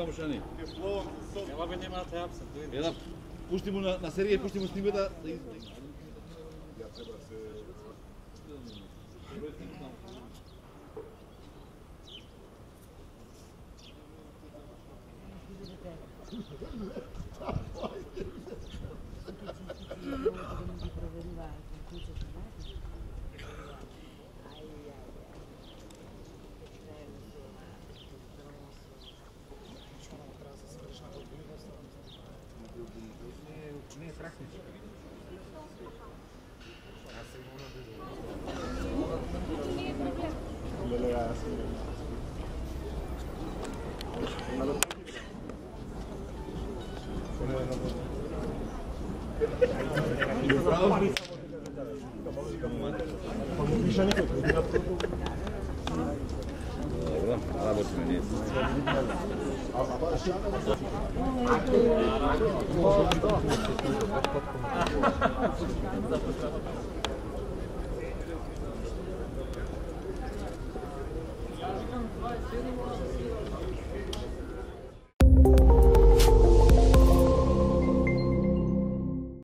vamo šani. Evo ga nemate apsa. Jedan, pusti mu na serije, pusti mu snime da... Ja treba se... Не, практично. Dobro, работаем вместе. Zapravo.